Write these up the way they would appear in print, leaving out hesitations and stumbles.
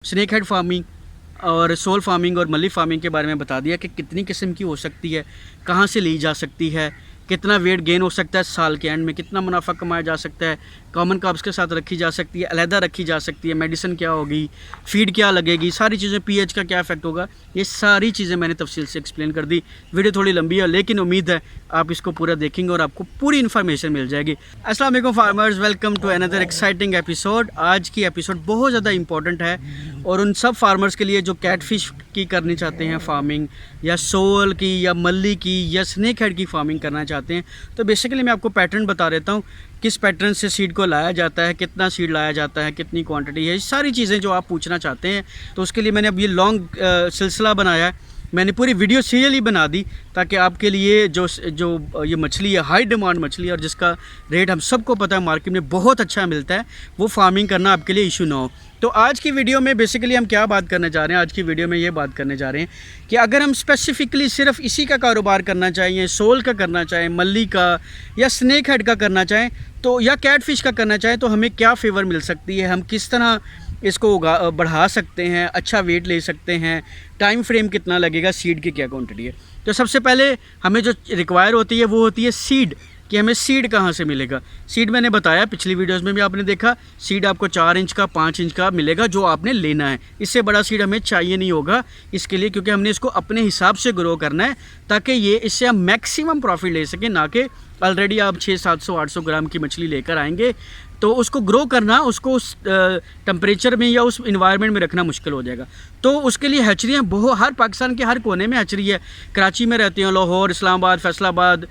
Snake head farming और soul farming और मल्ली farming के बारे में बता दिया कि कितनी किस्म की हो सकती है, कहाँ से ली जा सकती है, कितना वेट गेन हो सकता है साल के एंड में, कितना मुनाफा कमाया जा सकता है, कॉमन क्रॉप्स के साथ रखी जा सकती है, अलहदा रखी जा सकती है, मेडिसिन क्या होगी, फीड क्या लगेगी, सारी चीज़ें, पीएच का क्या इफेक्ट होगा, ये सारी चीज़ें मैंने तफसील से एक्सप्लेन कर दी। वीडियो थोड़ी लंबी है लेकिन उम्मीद है आप इसको पूरा देखेंगे और आपको पूरी इन्फॉर्मेशन मिल जाएगी। अस्सलाम वालेकुम farmers, welcome to another exciting episode. आज की एपिसोड बहुत ज़्यादा इंपॉर्टेंट है और उन सब फार्मर्स के लिए जो कैटफिश की करनी चाहते हैं फार्मिंग, या सोल की, या मल्ली की, या स्नेक हेड की फार्मिंग करना चाहते हैं। तो बेसिकली मैं आपको पैटर्न बता देता हूँ, किस पैटर्न से सीड को लाया जाता है, कितना सीड लाया जाता है, कितनी क्वांटिटी है, ये सारी चीज़ें जो आप पूछना चाहते हैं। तो उसके लिए मैंने अब ये लॉन्ग सिलसिला बनाया है। मैंने पूरी वीडियो सीरियली बना दी ताकि आपके लिए जो ये मछली है, हाई डिमांड मछली है और जिसका रेट हम सबको पता है मार्केट में बहुत अच्छा मिलता है, वो फार्मिंग करना आपके लिए इशू ना हो। तो आज की वीडियो में बेसिकली हम क्या बात करने जा रहे हैं, आज की वीडियो में ये बात करने जा रहे हैं कि अगर हम स्पेसिफिकली सिर्फ इसी का कारोबार करना चाहें, सोल का करना चाहें, मल्ली का या स्नेक हेड का करना चाहें, तो या कैटफिश का करना चाहें, तो हमें क्या फेवर मिल सकती है, हम किस तरह इसको बढ़ा सकते हैं, अच्छा वेट ले सकते हैं, टाइम फ्रेम कितना लगेगा, सीड की क्या क्वांटिटी है। तो सबसे पहले हमें जो रिक्वायर होती है वो होती है सीड, कि हमें सीड कहाँ से मिलेगा। सीड मैंने बताया पिछली वीडियोस में भी आपने देखा, सीड आपको 4 इंच का, 5 इंच का मिलेगा जो आपने लेना है। इससे बड़ा सीड हमें चाहिए नहीं होगा इसके लिए, क्योंकि हमने इसको अपने हिसाब से ग्रो करना है ताकि ये इससे हम मैक्सिमम प्रॉफिट ले सकें, ना कि ऑलरेडी आप 600-700-800 ग्राम की मछली लेकर आएंगे तो उसको ग्रो करना, उसको उस टेम्परेचर में या उस इन्वायरमेंट में रखना मुश्किल हो जाएगा। तो उसके लिए हैचरियाँ बहुत, हर पाकिस्तान के हर कोने में हैचरी है। कराची में रहते हैं, लाहौर, इस्लामाबाद, फैसलाबाद,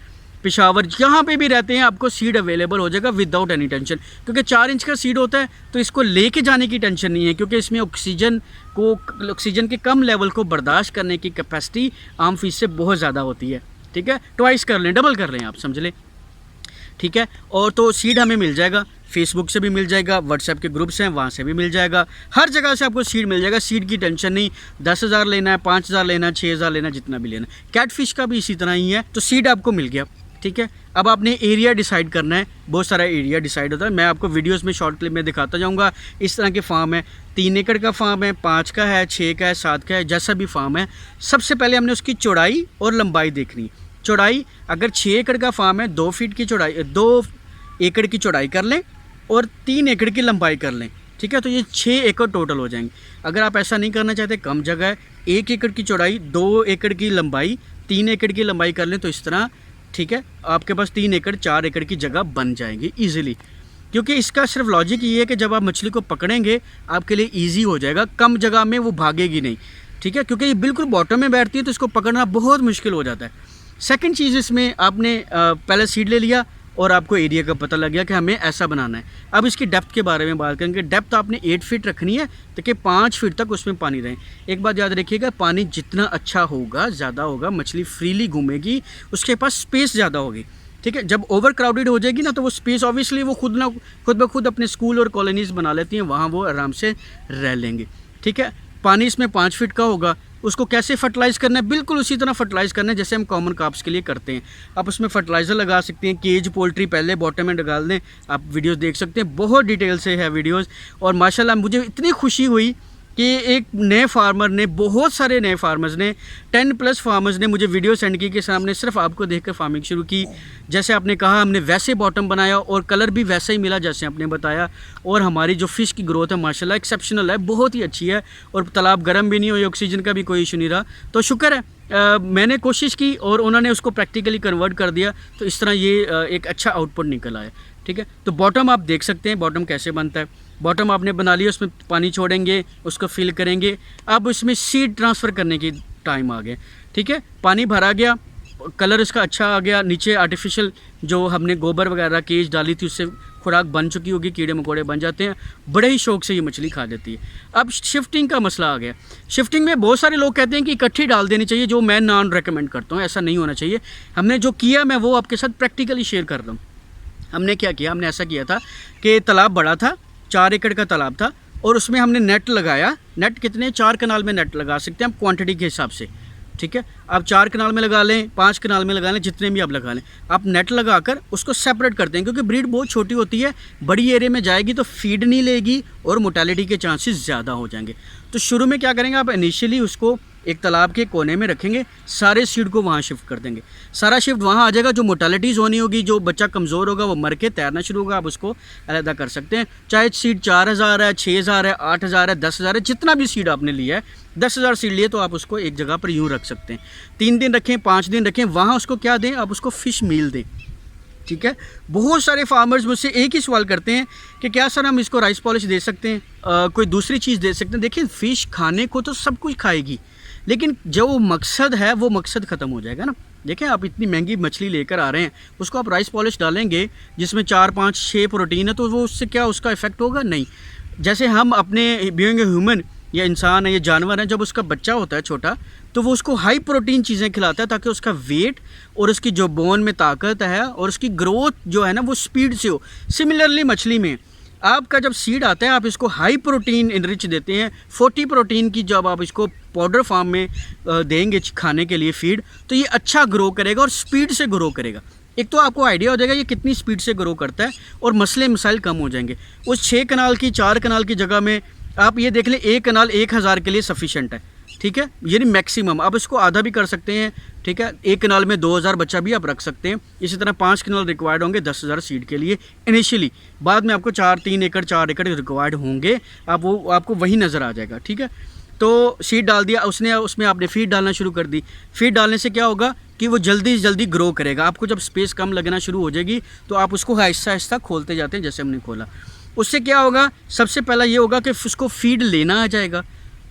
पेशावर, जहाँ पे भी रहते हैं आपको सीड अवेलेबल हो जाएगा विदाउट एनी टेंशन। क्योंकि 4 इंच का सीड होता है तो इसको लेके जाने की टेंशन नहीं है, क्योंकि इसमें ऑक्सीजन के कम लेवल को बर्दाश्त करने की कैपेसिटी आम फिश से बहुत ज़्यादा होती है। ठीक है, ट्वाइस कर लें, डबल कर लें, आप समझ लें। ठीक है, और तो सीड हमें मिल जाएगा, फेसबुक से भी मिल जाएगा, व्हाट्सएप के ग्रुप्स हैं वहाँ से भी मिल जाएगा, हर जगह से आपको सीड मिल जाएगा। सीड की टेंशन नहीं, 10,000 लेना है, 5,000 लेना है, 6,000 लेना, जितना भी लेना है। कैटफिश का भी इसी तरह ही है। तो सीड आपको मिल गया, ठीक है। अब आपने एरिया डिसाइड करना है, बहुत सारा एरिया डिसाइड होता है, मैं आपको वीडियोस में शॉर्ट क्लिप में दिखाता जाऊंगा। इस तरह के फार्म है, 3 एकड़ का फार्म है, 5 का है, 6 का है, 7 का है, जैसा भी फार्म है। सबसे पहले हमने उसकी चौड़ाई और लंबाई देखनी है। चौड़ाई, अगर 6 एकड़ का फार्म है, 2 फीट की चौड़ाई, 2 एकड़ की चौड़ाई कर लें और 3 एकड़ की लंबाई कर लें। ठीक है, तो ये 6 एकड़ टोटल हो जाएंगे। अगर आप ऐसा नहीं करना चाहते, कम जगह है, 1 एकड़ की चौड़ाई, 2 एकड़ की लंबाई, 3 एकड़ की लंबाई कर लें, तो इस तरह, ठीक है, आपके पास 3 एकड़ 4 एकड़ की जगह बन जाएगी ईजिली। क्योंकि इसका सिर्फ लॉजिक ये है कि जब आप मछली को पकड़ेंगे आपके लिए ईजी हो जाएगा, कम जगह में वो भागेगी नहीं। ठीक है, क्योंकि ये बिल्कुल बॉटम में बैठती है तो इसको पकड़ना बहुत मुश्किल हो जाता है। सेकंड चीज़, इसमें आपने पहले सीड ले लिया और आपको एरिया का पता लग गया कि हमें ऐसा बनाना है। अब इसकी डेप्थ के बारे में बात करेंगे। डेप्थ आपने 8 फीट रखनी है ताकि 5 फीट तक उसमें पानी रहे। एक बात याद रखिएगा, पानी जितना अच्छा होगा, ज़्यादा होगा, मछली फ्रीली घूमेगी, उसके पास स्पेस ज़्यादा होगी। ठीक है, जब ओवर क्राउडेड हो जाएगी ना, तो वो स्पेस ऑब्वियसली वो खुद ब खुद अपने स्कूल और कॉलोनीज़ बना लेती हैं, वहाँ वो आराम से रह लेंगे। ठीक है, पानी इसमें 5 फीट का होगा। उसको कैसे फर्टिलाइज़ करना है, बिल्कुल उसी तरह फर्टिलाइज़ करना है जैसे हम कॉमन क्रॉप्स के लिए करते हैं। आप उसमें फर्टिलाइज़र लगा सकते हैं, केज पोल्ट्री पहले बॉटम में डाल दें। आप वीडियोस देख सकते हैं, बहुत डिटेल से है वीडियोस। और माशाल्लाह मुझे इतनी खुशी हुई कि एक नए फार्मर ने, बहुत सारे नए फार्मर्स ने, 10+ फार्मर्स ने मुझे वीडियो सेंड की कि सामने सिर्फ आपको देखकर फार्मिंग शुरू की। जैसे आपने कहा, हमने वैसे बॉटम बनाया और कलर भी वैसा ही मिला जैसे आपने बताया। और हमारी जो फ़िश की ग्रोथ है माशाल्लाह एक्सेप्शनल है, बहुत ही अच्छी है, और तालाब गर्म भी नहीं हुई, ऑक्सीजन का भी कोई इशू नहीं रहा। तो शुक्र है मैंने कोशिश की और उन्होंने उसको प्रैक्टिकली कन्वर्ट कर दिया, तो इस तरह ये एक अच्छा आउटपुट निकल आया। ठीक है, तो बॉटम आप देख सकते हैं बॉटम कैसे बनता है। बॉटम आपने बना लिया, उसमें पानी छोड़ेंगे, उसको फिल करेंगे। अब उसमें सीड ट्रांसफ़र करने की टाइम आ गया। ठीक है, पानी भरा गया, कलर इसका अच्छा आ गया, नीचे आर्टिफिशियल जो हमने गोबर वगैरह केज डाली थी उससे खुराक बन चुकी होगी, कीड़े मकोड़े बन जाते हैं, बड़े ही शौक से ये मछली खा देती है। अब शिफ्टिंग का मसला आ गया। शिफ्टिंग में बहुत सारे लोग कहते हैं कि इकट्ठी डाल देनी चाहिए, जो मैं नॉन रेकमेंड करता हूँ, ऐसा नहीं होना चाहिए। हमने जो किया मैं वो आपके साथ प्रैक्टिकली शेयर कर रहा हूँ। हमने क्या किया, हमने ऐसा किया था कि तालाब बड़ा था, 4 एकड़ का तालाब था, और उसमें हमने नेट लगाया। नेट कितने, 4 कनाल में नेट लगा सकते हैं हम क्वांटिटी के हिसाब से। ठीक है, आप 4 कनाल में लगा लें, 5 कनाल में लगा लें, जितने भी आप लगा लें। आप नेट लगाकर उसको सेपरेट करते हैं, क्योंकि ब्रीड बहुत छोटी होती है, बड़ी एरिया में जाएगी तो फीड नहीं लेगी और मोर्टेलिटी के चांसेस ज़्यादा हो जाएंगे। तो शुरू में क्या करेंगे आप, इनिशियली उसको एक तालाब के कोने में रखेंगे, सारे सीड को वहाँ शिफ्ट कर देंगे, सारा शिफ्ट वहाँ आ जाएगा। जो मोर्टेलिटीज़ होनी होगी, जो बच्चा कमज़ोर होगा वो मर के तैरना शुरू होगा, आप उसको अलहदा कर सकते हैं। चाहे सीड 4000 है, 6000 है, 8000 है, 10,000 है, जितना भी सीड आपने लिया है, 10,000 सीड लिए तो आप उसको एक जगह पर यूँ रख सकते हैं। 3 दिन रखें, 5 दिन रखें, वहाँ उसको क्या दें, आप उसको फ़िश मील दें। ठीक है। बहुत सारे फार्मर्स मुझसे एक ही सवाल करते हैं कि क्या सर हम इसको राइस पॉलिश दे सकते हैं, कोई दूसरी चीज़ दे सकते हैं। देखिए, फ़िश खाने को तो सब कुछ खाएगी, लेकिन जो मकसद है वो मकसद ख़त्म हो जाएगा ना। देखें, आप इतनी महंगी मछली लेकर आ रहे हैं, उसको आप राइस पॉलिश डालेंगे जिसमें 4, 5, 6 प्रोटीन है, तो वो उससे क्या उसका इफ़ेक्ट होगा? नहीं। जैसे हम अपने बीइंग ए ह्यूमन, या इंसान है, ये जानवर है, जब उसका बच्चा होता है छोटा, तो वो उसको हाई प्रोटीन चीज़ें खिलाता है ताकि उसका वेट और उसकी जो बोन में ताकत है और उसकी ग्रोथ जो है ना वो स्पीड से हो। सिमिलरली मछली में आपका जब सीड आता है, आप इसको हाई प्रोटीन इनरिच देते हैं, 40 प्रोटीन की जब आप इसको पाउडर फॉर्म में देंगे खाने के लिए फीड, तो ये अच्छा ग्रो करेगा और स्पीड से ग्रो करेगा। एक तो आपको आइडिया हो जाएगा ये कितनी स्पीड से ग्रो करता है और मसले मसाइल कम हो जाएंगे। उस 6 कनाल की 4 कनाल की जगह में आप ये देख लें, 1 कनाल 1000 के लिए सफिशेंट है। ठीक है, यानी मैक्सिमम। आप इसको आधा भी कर सकते हैं। ठीक है, 1 कनाल में 2000 बच्चा भी आप रख सकते हैं। इसी तरह 5 कनाल रिक्वायर्ड होंगे 10,000 सीड के लिए इनिशियली। बाद में आपको 3 एकड़ 4 एकड़ रिक्वायर्ड होंगे, आपको वही नज़र आ जाएगा। ठीक है, तो सीड डाल दिया उसने, उसमें आपने फीड डालना शुरू कर दी। फीड डालने से क्या होगा कि वो जल्दी से जल्दी ग्रो करेगा। आपको जब स्पेस कम लगना शुरू हो जाएगी तो आप उसको आहिस्ता आहिस्ता खोलते जाते हैं, जैसे हमने खोला। उससे क्या होगा, सबसे पहला ये होगा कि उसको फीड लेना आ जाएगा,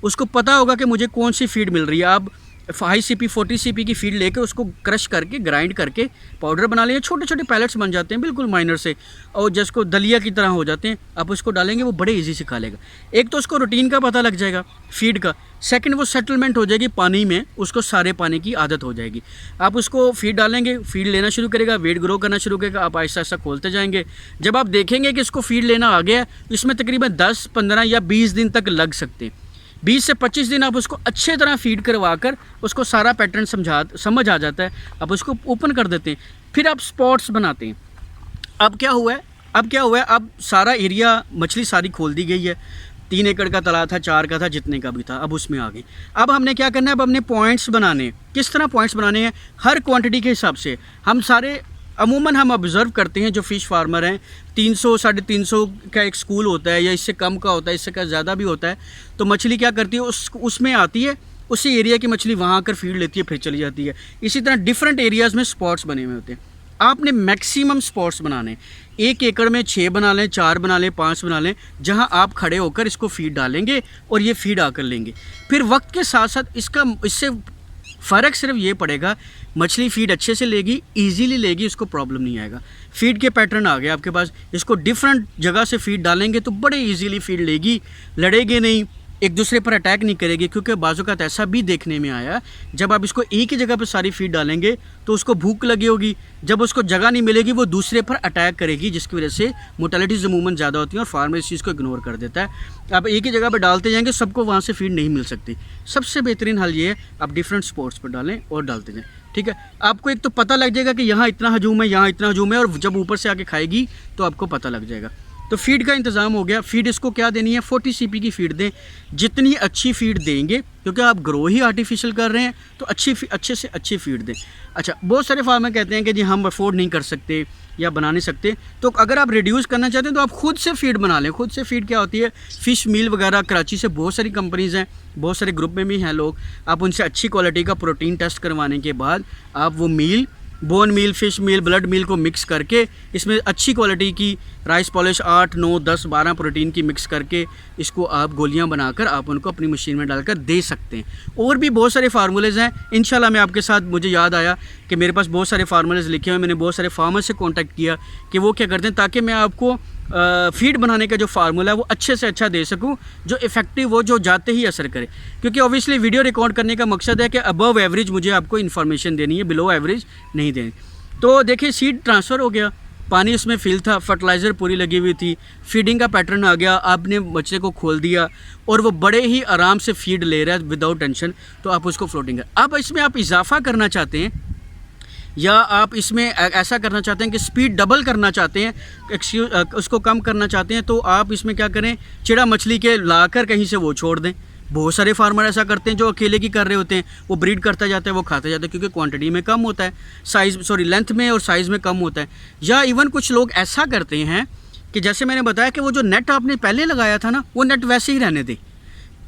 उसको पता होगा कि मुझे कौन सी फीड मिल रही है। आप हाई CP 40 CP की फीड लेके उसको क्रश करके ग्राइंड करके पाउडर बना लेंगे, छोटे छोटे पैलेट्स बन जाते हैं बिल्कुल माइनर से, और जिसको दलिया की तरह हो जाते हैं। आप उसको डालेंगे, वो बड़े इजी से खा लेगा। एक तो उसको रूटीन का पता लग जाएगा फीड का, सेकंड वो सेटलमेंट हो जाएगी पानी में, उसको सारे पानी की आदत हो जाएगी। आप उसको फीड डालेंगे, फीड लेना शुरू करेगा, वेट ग्रो करना शुरू करेगा, आप आहिस्ता आहिस्ता खोलते जाएंगे। जब आप देखेंगे कि इसको फीड लेना आ गया, इसमें तकरीबन 10, 15 या 20 दिन तक लग सकते हैं। 20 से 25 दिन आप उसको अच्छे तरह फीड करवा कर उसको सारा पैटर्न समझ आ जाता है, आप उसको ओपन कर देते हैं। फिर आप स्पॉट्स बनाते हैं। अब क्या हुआ है, अब सारा एरिया मछली सारी खोल दी गई है। 3 एकड़ का तालाब था, 4 का था, जितने का भी था, अब उसमें आ गई। अब हमने क्या करना है, अब हमने पॉइंट्स बनाने। किस तरह पॉइंट्स बनाने हैं? हर क्वांटिटी के हिसाब से। हम सारे अमूमन हम ऑब्ज़र्व करते हैं, जो फ़िश फार्मर हैं, 300 350 का एक स्कूल होता है, या इससे कम का होता है, इससे का ज़्यादा भी होता है। तो मछली क्या करती है, उसमें आती है, उसी एरिया की मछली वहाँ आकर फीड लेती है, फिर चली जाती है। इसी तरह डिफरेंट एरियाज़ में स्पॉट्स बने हुए होते हैं। आपने मैक्सिमम स्पॉट्स बनाने, 1 एकड़ में 6 बना लें, 4 बना लें, 5 बना लें, जहाँ आप खड़े होकर इसको फीड डालेंगे और ये फीड आकर लेंगे। फिर वक्त के साथ साथ इससे फ़र्क सिर्फ ये पड़ेगा, मछली फीड अच्छे से लेगी, इजीली लेगी, इसको प्रॉब्लम नहीं आएगा। फीड के पैटर्न आ गए आपके पास, इसको डिफरेंट जगह से फीड डालेंगे तो बड़े इजीली फीड लेगी, लड़ेगी नहीं, एक दूसरे पर अटैक नहीं करेगी। क्योंकि बाज़ औक़ात ऐसा भी देखने में आया, जब आप इसको एक ही जगह पर सारी फीड डालेंगे तो उसको भूख लगी होगी, जब उसको जगह नहीं मिलेगी वो दूसरे पर अटैक करेगी, जिसकी वजह से मोर्टेलिटीज़ अमूमन ज़्यादा होती है और फार्मर इस चीज़ को इग्नोर कर देता है। आप एक ही जगह पर डालते जाएंगे, सबको वहाँ से फीड नहीं मिल सकती। सबसे बेहतरीन हल ये है, आप डिफरेंट स्पॉट्स पर डालें और डालते जाएँ। ठीक है, आपको एक तो पता लग जाएगा कि यहाँ इतना हजूम है, यहाँ इतना हजूम है, और जब ऊपर से आके खाएगी तो आपको पता लग जाएगा। तो फीड का इंतज़ाम हो गया। फीड इसको क्या देनी है, 40 CP की फीड दें। जितनी अच्छी फीड देंगे, क्योंकि आप ग्रो ही आर्टिफिशियल कर रहे हैं, तो अच्छे से अच्छी फीड दें। अच्छा, बहुत सारे फार्मर कहते हैं कि जी हम अफोर्ड नहीं कर सकते या बना नहीं सकते, तो अगर आप रिड्यूस करना चाहते हैं तो आप खुद से फीड बना लें। खुद से फीड क्या होती है, फ़िश मील वगैरह, कराची से बहुत सारी कंपनीज़ हैं, बहुत सारे ग्रुप में भी हैं लोग। आप उनसे अच्छी क्वालिटी का प्रोटीन टेस्ट करवाने के बाद आप वो मील, बोन मील, फ़िश मील, ब्लड मील को मिक्स करके इसमें अच्छी क्वालिटी की राइस पॉलिश 8, 9, 10, 12 प्रोटीन की मिक्स करके इसको आप गोलियां बनाकर आप उनको अपनी मशीन में डालकर दे सकते हैं। और भी बहुत सारे फार्मूलेज़ हैं। इंशाल्लाह मैं आपके साथ, मुझे याद आया कि मेरे पास बहुत सारे फार्मूलेज़ लिखे हुए, मैंने बहुत सारे फार्मर से कॉन्टैक्ट किया कि वो क्या करते हैं, ताकि मैं आपको फीड बनाने का जो फार्मूला है वो अच्छे से अच्छा दे सकूं, जो इफ़ेक्टिव हो, जो जाते ही असर करे। क्योंकि ऑब्वियसली वीडियो रिकॉर्ड करने का मकसद है कि अबव एवरेज मुझे आपको इन्फॉर्मेशन देनी है, बिलो एवरेज नहीं देनी। तो देखिए, सीड ट्रांसफ़र हो गया, पानी उसमें फिल था, फर्टिलाइज़र पूरी लगी हुई थी, फीडिंग का पैटर्न आ गया, आपने बच्चे को खोल दिया और वो बड़े ही आराम से फीड ले रहा है विदाउट टेंशन, तो आप उसको फ्लोटिंग कर। अब इसमें आप इजाफा करना चाहते हैं या आप इसमें ऐसा करना चाहते हैं कि स्पीड डबल करना चाहते हैं, उसको कम करना चाहते हैं, तो आप इसमें क्या करें, चिड़ा मछली के लाकर कहीं से वो छोड़ दें। बहुत सारे फार्मर ऐसा करते हैं जो अकेले की कर रहे होते हैं, वो ब्रीड करता जाता है, वो खाता जाता है, क्योंकि क्वांटिटी में कम होता है, लेंथ में और साइज़ में कम होता है। या इवन कुछ लोग ऐसा करते हैं कि जैसे मैंने बताया कि वो जो नेट आपने पहले लगाया था ना, वो नेट वैसे ही रहने दें,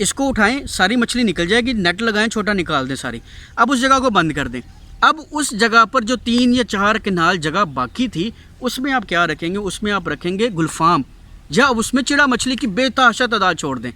इसको उठाएं, सारी मछली निकल जाएगी, नेट लगाएं, छोटा निकाल दें सारी, अब उस जगह को बंद कर दें। अब उस जगह पर जो 3 या 4 कनाल जगह बाकी थी, उसमें आप क्या रखेंगे, उसमें आप रखेंगे गुलफाम, या उसमें चिड़ा मछली की बेतहाशा तादाद छोड़ दें,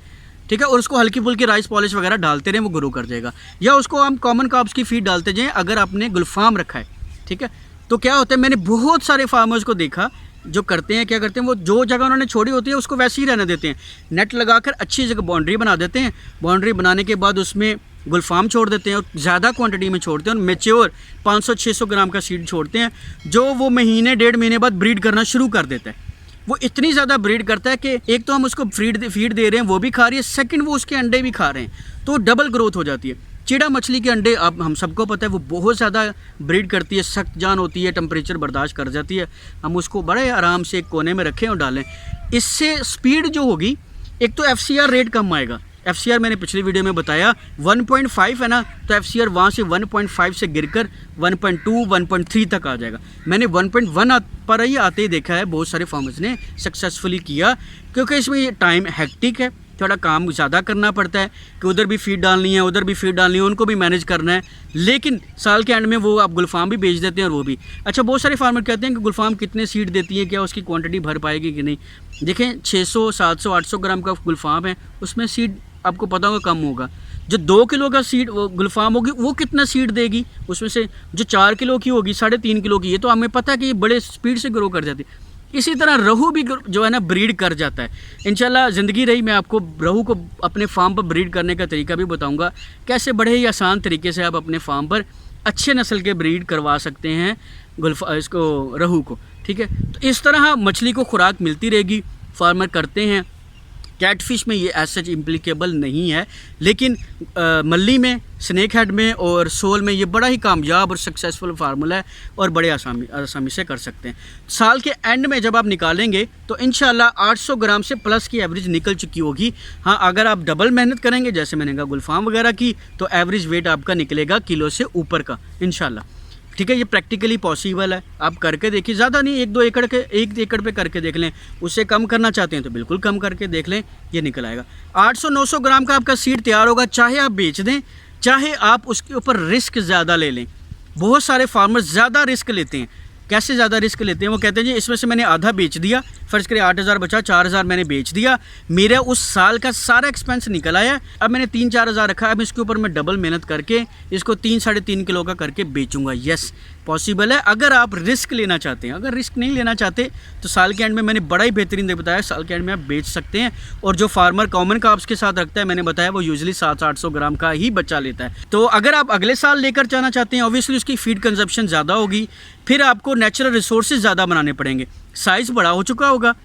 ठीक है, और उसको हल्की फुल्की राइस पॉलिश वगैरह डालते रहें, वो ग्रो कर जाएगा। या उसको हम कॉमन कार्ब्स की फीड डालते जाएं अगर आपने गुलफाम रखा है, ठीक है। तो क्या होता है, मैंने बहुत सारे फार्मर्स को देखा जो करते हैं, क्या करते हैं, वो जो जगह उन्होंने छोड़ी होती है उसको वैसे ही रहने देते हैं, नेट लगाकर अच्छी जगह बाउंड्री बना देते हैं, बाउंड्री बनाने के बाद उसमें गुलफाम छोड़ देते हैं और ज़्यादा क्वांटिटी में छोड़ते हैं, और मेच्योर 500-600 ग्राम का सीड छोड़ते हैं, जो वो महीने 1.5 महीने बाद ब्रीड करना शुरू कर देता है। वो इतनी ज़्यादा ब्रीड करता है कि एक तो हम उसको फीड दे रहे हैं, वो भी खा रही है, सेकंड वो उसके अंडे भी खा रहे हैं, तो डबल ग्रोथ हो जाती है। चिड़ा मछली के अंडे, अब हम सबको पता है, वो बहुत ज़्यादा ब्रीड करती है, सख्त जान होती है, टेम्परेचर बर्दाश्त कर जाती है। हम उसको बड़े आराम से एक कोने में रखें और डालें, इससे स्पीड जो होगी, एक तो FCR रेट कम आएगा। FCR मैंने पिछली वीडियो में बताया 1.5 है ना, तो FCR वहाँ से 1.5 से गिरकर 1.2 1.3 तक आ जाएगा। मैंने 1.1 पर ही आते ही देखा है, बहुत सारे फार्मर्स ने सक्सेसफुली किया, क्योंकि इसमें टाइम हेक्टिक है, थोड़ा काम ज़्यादा करना पड़ता है कि उधर भी फीड डालनी है, उधर भी फीड डालनी है, उनको भी मैनेज करना है, लेकिन साल के एंड में वो आप गुलफाम भी बेच देते हैं और वो भी अच्छा। बहुत सारे फार्मर कहते हैं कि गुलफाम कितने सीड देती है, क्या उसकी क्वांटिटी भर पाएगी कि नहीं। देखें 600 700 800 ग्राम का गुलफाम है, उसमें सीड आपको पता होगा कम होगा। जो 2 किलो का सीड गुलफाम होगी, वो कितना सीड देगी, उसमें से जो 4 किलो की होगी, 3.5 किलो की, ये तो हमें पता है कि ये बड़े स्पीड से ग्रो कर जाती है। इसी तरह रहू भी जो है ना ब्रीड कर जाता है। इंशाल्लाह ज़िंदगी रही मैं आपको रहू को अपने फार्म पर ब्रीड करने का तरीका भी बताऊंगा, कैसे बड़े ही आसान तरीके से आप अपने फार्म पर अच्छे नस्ल के ब्रीड करवा सकते हैं इसको रहू को, ठीक है। तो इस तरह मछली को खुराक मिलती रहेगी, फार्मर करते हैं। कैटफिश में ये एज सच इम्प्लीकेबल नहीं है, लेकिन मल्ली में, स्नेक हेड में और सोल में ये बड़ा ही कामयाब और सक्सेसफुल फार्मूला है और बड़े आसानी से कर सकते हैं। साल के एंड में जब आप निकालेंगे तो इंशाल्लाह 800 ग्राम से प्लस की एवरेज निकल चुकी होगी। हाँ, अगर आप डबल मेहनत करेंगे, जैसे मैंने कहा गुलफाम वगैरह की, तो एवरेज वेट आपका निकलेगा किलो से ऊपर का इंशाल्लाह, ठीक है। ये प्रैक्टिकली पॉसिबल है, आप करके देखिए, ज़्यादा नहीं, 1 एकड़ पे करके देख लें। उससे कम करना चाहते हैं तो बिल्कुल कम करके देख लें, ये निकल आएगा। 800-900 ग्राम का आपका सीड तैयार होगा, चाहे आप बेच दें, चाहे आप उसके ऊपर रिस्क ज़्यादा ले लें। बहुत सारे फार्मर्स ज़्यादा रिस्क लेते हैं। कैसे ज़्यादा रिस्क लेते हैं, वो कहते हैं जी इसमें से मैंने आधा बेच दिया, फ़र्ज़ करें 8000 बचा, 4000 मैंने बेच दिया, मेरा उस साल का सारा एक्सपेंस निकल आया, अब मैंने 3-4 हज़ार रखा, अब इसके ऊपर मैं डबल मेहनत करके इसको 3-3.5 किलो का करके बेचूंगा। यस, पॉसिबल है अगर आप रिस्क लेना चाहते हैं। अगर रिस्क नहीं लेना चाहते तो साल के एंड में मैंने बड़ा ही बेहतरीन बताया, साल के एंड में आप बेच सकते हैं। और जो फार्मर कॉमन कार्ब्स के साथ रखता है, मैंने बताया वो यूजुअली 700-800 ग्राम का ही बच्चा लेता है। तो अगर आप अगले साल लेकर जाना चाहते हैं, ऑब्वियसली उसकी फीड कंजप्शन ज़्यादा होगी, फिर आपको नेचुरल रिसोर्सेज ज़्यादा बनाने पड़ेंगे, साइज़ बड़ा हो चुका होगा।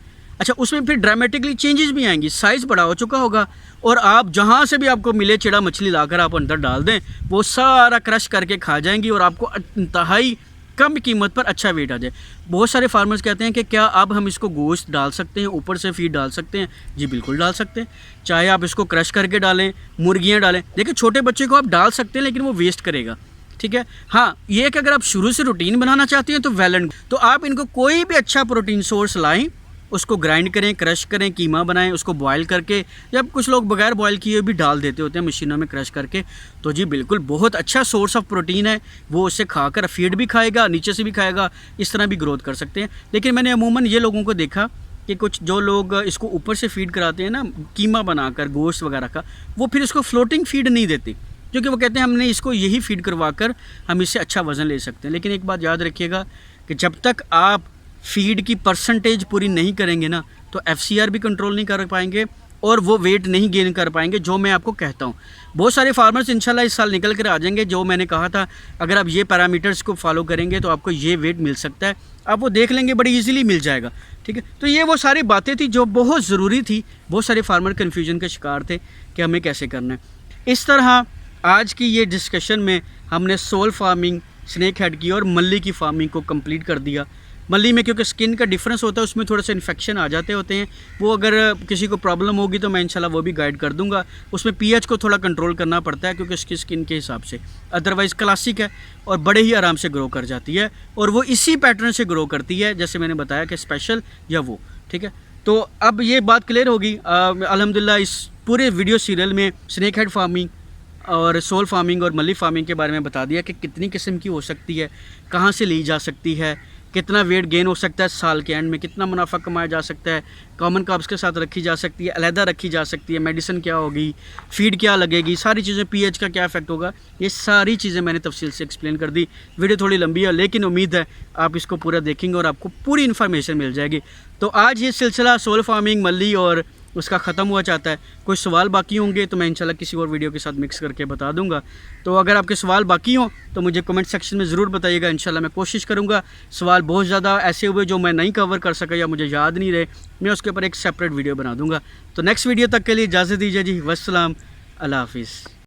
अच्छा, उसमें फिर ड्रामेटिकली चेंजेस भी आएंगी, साइज़ बड़ा हो चुका होगा, और आप जहाँ से भी आपको मिले चिड़ा मछली लाकर आप अंदर डाल दें, वो सारा क्रश करके खा जाएंगी और आपको इंतहाई कम कीमत पर अच्छा वेट आ जाए। बहुत सारे फार्मर्स कहते हैं कि क्या अब हम इसको गोश्त डाल सकते हैं, ऊपर से फीड डाल सकते हैं? जी बिल्कुल डाल सकते हैं, चाहे आप इसको क्रश करके डालें, मुर्गियाँ डालें। देखिए छोटे बच्चे को आप डाल सकते हैं, लेकिन वो वेस्ट करेगा, ठीक है। हाँ, ये है कि अगर आप शुरू से रूटीन बनाना चाहते हैं तो वेल, तो आप इनको कोई भी अच्छा प्रोटीन सोर्स लाएं, उसको ग्राइंड करें, क्रश करें, कीमा बनाएं, उसको बॉयल करके, या कुछ लोग बगैर बॉयल किए भी डाल देते होते हैं मशीनों में क्रश करके, तो जी बिल्कुल बहुत अच्छा सोर्स ऑफ प्रोटीन है। वो उससे खाकर फीड भी खाएगा, नीचे से भी खाएगा, इस तरह भी ग्रोथ कर सकते हैं। लेकिन मैंने अमूमन ये लोगों को देखा कि कुछ जो लोग इसको ऊपर से फीड कराते हैं ना, कीमा बनाकर गोश्त वगैरह का, वो फिर इसको फ्लोटिंग फीड नहीं देते, क्योंकि वो कहते हैं हमने इसको यही फीड करवा कर हम इससे अच्छा वज़न ले सकते हैं। लेकिन एक बात याद रखिएगा कि जब तक आप फीड की परसेंटेज पूरी नहीं करेंगे ना, तो FCR भी कंट्रोल नहीं कर पाएंगे और वो वेट नहीं गेन कर पाएंगे, जो मैं आपको कहता हूँ। बहुत सारे फार्मर्स इंशाल्लाह इस साल निकल कर आ जाएंगे, जो मैंने कहा था अगर आप ये पैरामीटर्स को फॉलो करेंगे तो आपको ये वेट मिल सकता है, आप वो देख लेंगे, बड़ी ईजिली मिल जाएगा, ठीक है। तो ये वो सारी बातें थी जो बहुत ज़रूरी थी। बहुत सारे फार्मर कन्फ्यूजन के शिकार थे कि हमें कैसे करना है। इस तरह आज की ये डिस्कशन में हमने सोल फार्मिंग, स्नेक हेड की और मल्ली की फार्मिंग को कंप्लीट कर दिया। मल्ली में क्योंकि स्किन का डिफरेंस होता है, उसमें थोड़ा सा इन्फेक्शन आ जाते होते हैं, वो अगर किसी को प्रॉब्लम होगी तो मैं इंशाल्लाह वो भी गाइड कर दूंगा। उसमें पीएच को थोड़ा कंट्रोल करना पड़ता है क्योंकि उसकी स्किन के हिसाब से, अदरवाइज़ क्लासिक है और बड़े ही आराम से ग्रो कर जाती है और वो इसी पैटर्न से ग्रो करती है जैसे मैंने बताया कि स्पेशल या वो, ठीक है। तो अब ये बात क्लियर होगी। अल्हम्दुलिल्लाह इस पूरे वीडियो सीरियल में स्नेक हेड फार्मिंग और सोल फार्मिंग और मल्ली फार्मिंग के बारे में बता दिया कि कितनी किस्म की हो सकती है, कहाँ से ली जा सकती है, कितना वेट गेन हो सकता है साल के एंड में, कितना मुनाफा कमाया जा सकता है, कॉमन क्रॉप्स के साथ रखी जा सकती है, अलहदा रखी जा सकती है, मेडिसिन क्या होगी, फीड क्या लगेगी, सारी चीज़ें, पीएच का क्या इफेक्ट होगा, ये सारी चीज़ें मैंने तफसील से एक्सप्लेन कर दी। वीडियो थोड़ी लंबी है लेकिन उम्मीद है आप इसको पूरा देखेंगे और आपको पूरी इन्फॉर्मेशन मिल जाएगी। तो आज ये सिलसिला सोल फार्मिंग, मल्ली और उसका ख़त्म हुआ चाहता है। कोई सवाल बाकी होंगे तो मैं इंशाल्लाह किसी और वीडियो के साथ मिक्स करके बता दूंगा। तो अगर आपके सवाल बाकी हों तो मुझे कमेंट सेक्शन में ज़रूर बताइएगा, इंशाल्लाह मैं कोशिश करूंगा। सवाल बहुत ज़्यादा ऐसे हुए जो मैं नहीं कवर कर सका या मुझे याद नहीं रहे, मैं उसके ऊपर एक सेपरेट वीडियो बना दूंगा। तो नेक्स्ट वीडियो तक के लिए इजाज़त दीजिए जी। वस्सलाम, अल्लाह हाफिज़।